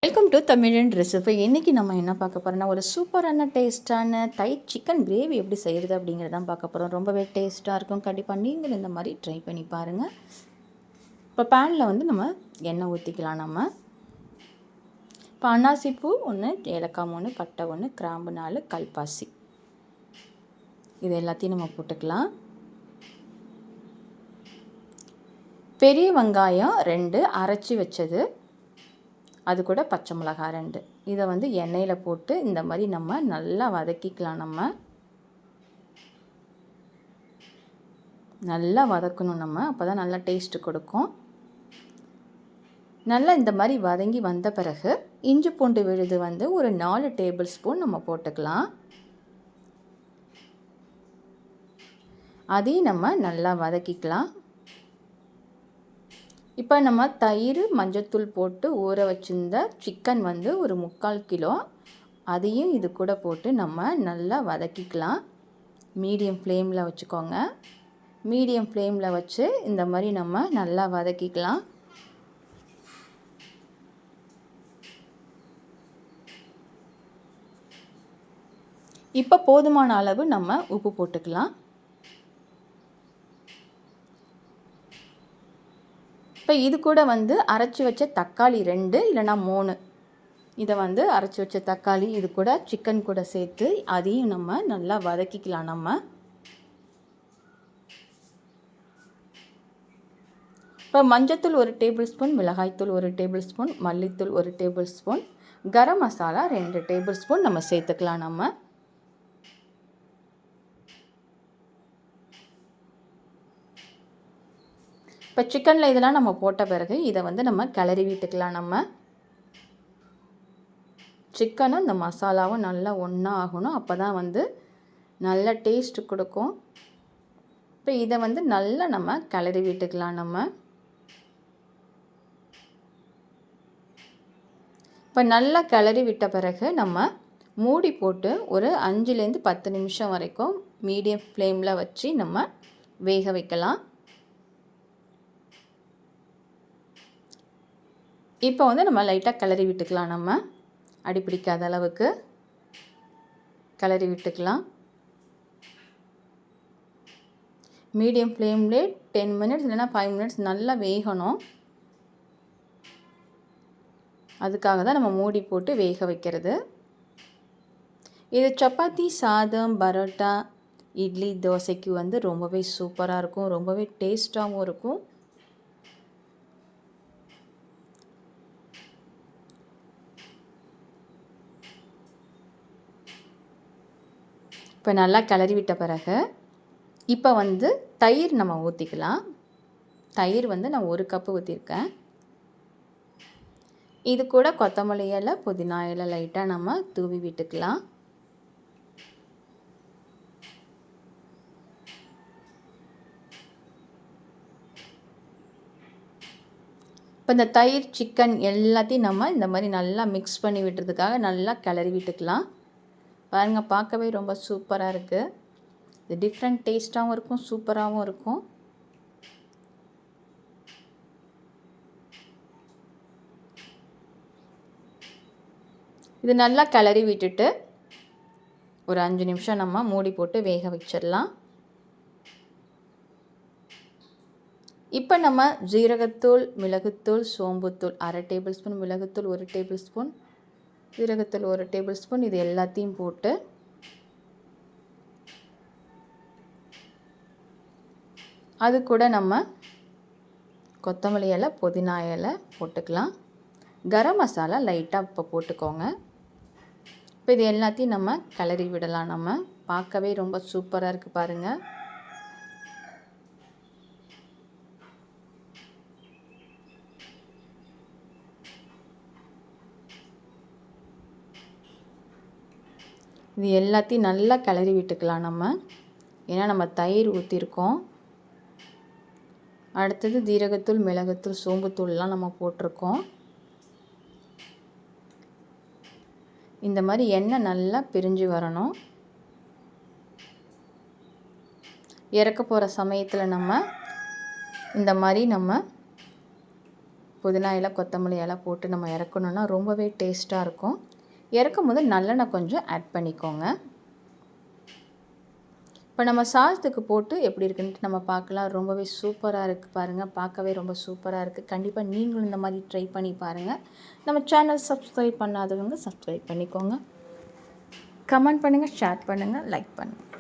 Welcome to தமிழன் recipe. இன்றைக்கி நம்ம என்ன பார்க்க போகிறோம்னா, ஒரு சூப்பரான டேஸ்ட்டான தயிர் சிக்கன் கிரேவி எப்படி செய்கிறது அப்படிங்கிறதான் பார்க்க போகிறோம். ரொம்பவே டேஸ்ட்டாக இருக்கும். கண்டிப்பாக நீங்களும் இந்த மாதிரி ட்ரை பண்ணி பாருங்கள். இப்போ பேனில் வந்து நம்ம எண்ணெய் ஊற்றிக்கலாம். இப்போ அன்னாசி பூ 1, ஏலக்காய் 3, பட்டை 1, கிராம்பு 4, கல்பாசி, இது எல்லாத்தையும் நம்ம போட்டுக்கலாம். பெரிய வெங்காயம் 2 அரைச்சி வச்சது, அது கூட பச்சை மிளகாய் 2, இதை வந்து எண்ணெயில் போட்டு இந்த மாதிரி நம்ம நல்லா வதக்கிக்கலாம். நல்லா வதக்கணும் அப்போ தான் நல்லா டேஸ்ட்டு கொடுக்கும். நல்லா இந்த மாதிரி வதங்கி வந்த பிறகு இஞ்சி பூண்டு விழுது வந்து ஒரு 4 டேபிள் ஸ்பூன் நம்ம போட்டுக்கலாம். அதையும் நம்ம நல்லா வதக்கிக்கலாம். இப்போ நம்ம தயிர், மஞ்சத்தூள் போட்டு ஊற வச்சிருந்த சிக்கன் வந்து ஒரு 3/4 கிலோ, அதையும் இது கூட போட்டு நம்ம நல்லா வதக்கிக்கலாம். மீடியம் ஃப்ளேமில் வச்சுக்கோங்க. மீடியம் ஃப்ளேமில் வச்சு இந்த மாதிரி நம்ம நல்லா வதக்கிக்கலாம். இப்போ போதுமான அளவு நம்ம உப்பு போட்டுக்கலாம். இப்போ இது கூட வந்து அரைச்சி வச்ச தக்காளி 2 இல்லைனா 3, இதை வந்து அரைச்சி வச்ச தக்காளி இது கூட சிக்கன் கூட சேர்த்து அதையும் நம்ம நல்லா வதக்கிக்கலாம். இப்போ மஞ்சத்தூள் 1 டேபிள் ஸ்பூன், மிளகாய்த்தூள் 1 டேபிள் ஸ்பூன், மல்லித்தூள் 1 table spoon, garam masala 2 table spoon நம்ம சேர்த்துக்கலாம். இப்போ சிக்கனில் இதெல்லாம் நம்ம போட்ட பிறகு இதை வந்து நம்ம கிளறி விட்டுக்கலாம். சிக்கனும் இந்த மசாலாவும் நல்லா ஒன்றா ஆகணும். அப்போ தான் வந்து நல்ல டேஸ்ட்டு கொடுக்கும். இப்போ இதை வந்து நல்லா நம்ம கிளறி விட்டுக்கலாம். இப்போ நல்லா கிளறி விட்ட பிறகு நம்ம மூடி போட்டு ஒரு 5லேருந்து 10 நிமிஷம் வரைக்கும் மீடியம் ஃப்ளேமில் வச்சு நம்ம வேக வைக்கலாம். இப்போ வந்து நம்ம லைட்டாக கிளறி விட்டுக்கலாம். அடி பிடிக்காத அளவுக்கு கிளறி விட்டுக்கலாம். மீடியம் ஃப்ளேம்லே 10 மினிட்ஸ் இல்லைனா 5 மினிட்ஸ் நல்லா வேகணும். அதுக்காக தான் நம்ம மூடி போட்டு வேக வைக்கிறது. இது சப்பாத்தி, சாதம், பரோட்டா, இட்லி, தோசைக்கு வந்து ரொம்பவே சூப்பராக இருக்கும். ரொம்பவே டேஸ்ட்டாகவும் இருக்கும். இப்போ நல்லா கிளறி விட்ட பிறகு இப்போ வந்து தயிர் நம்ம ஊற்றிக்கலாம். தயிர் வந்து நான் 1 கப்பு ஊற்றிருக்கேன். இது கூட கொத்தமல்லி இலை, புதினா இலை லைட்டாக நம்ம தூவி விட்டுக்கலாம். இப்போ இந்த தயிர், சிக்கன் எல்லாத்தையும் நம்ம இந்த மாதிரி நல்லா மிக்ஸ் பண்ணி விட்டுறதுக்காக நல்லா கிளறி விட்டுக்கலாம். பாருங்கள், பார்க்கவே ரொம்ப சூப்பராக இருக்குது. இது டிஃப்ரெண்ட் டேஸ்ட்டாகவும் இருக்கும், சூப்பராகவும் இருக்கும். இது நல்லா கிளறி விட்டுட்டு ஒரு 5 நிமிஷம் நம்ம மூடி போட்டு வேக வச்சிடலாம். இப்போ நம்ம ஜீரகத்தூள், மிளகுத்தூள், சோம்புத்தூள் 1/2 டேபிள் ஸ்பூன், மிளகுத்தூள் 1 டேபிள் ஸ்பூன், ஜீரகத்தூள் 1 டேபிள் ஸ்பூன், இது எல்லாத்தையும் போட்டு அது கூட நம்ம கொத்தமல்லி இலை, புதினா இலை போட்டுக்கலாம். கரம் மசாலா லைட்டாக இப்போ போட்டுக்கோங்க. இப்போ இது எல்லாத்தையும் நம்ம கிளறி விடலாம். பார்க்கவே ரொம்ப சூப்பராக இருக்குது பாருங்கள். இது எல்லாத்தையும் நல்லா கிளறி விட்டுக்கலாம். ஏன்னா நம்ம தயிர் ஊற்றிருக்கோம். அடுத்தது ஜீரகத்தூள், மிளகுத்தூள், சோம்புத்தூள்லாம் நம்ம போட்டிருக்கோம். இந்த மாதிரி எண்ணெய் நல்லா பிரிஞ்சு வரணும். இறக்க போகிற சமயத்தில் நம்ம இந்த மாதிரி நம்ம புதினா இலை கொத்தமல்லி இலை போட்டு நம்ம இறக்கணுன்னா ரொம்பவே டேஸ்ட்டாக இருக்கும். இறக்கும் போது நல்லெண்ணெய் கொஞ்சம் ஆட் பண்ணிக்கோங்க. இப்போ நம்ம சாதத்துக்கு போட்டு எப்படி இருக்குன்ட்டு நம்ம பார்க்கலாம். ரொம்பவே சூப்பராக இருக்குது பாருங்கள். பார்க்கவே ரொம்ப சூப்பராக இருக்குது. கண்டிப்பாக நீங்களும் இந்த மாதிரி ட்ரை பண்ணி பாருங்கள். நம்ம சேனல் சப்ஸ்கிரைப் பண்ணாதவங்க சப்ஸ்கிரைப் பண்ணிக்கோங்க. கமெண்ட் பண்ணுங்கள், ஷேர் பண்ணுங்கள், லைக் பண்ணுங்கள்.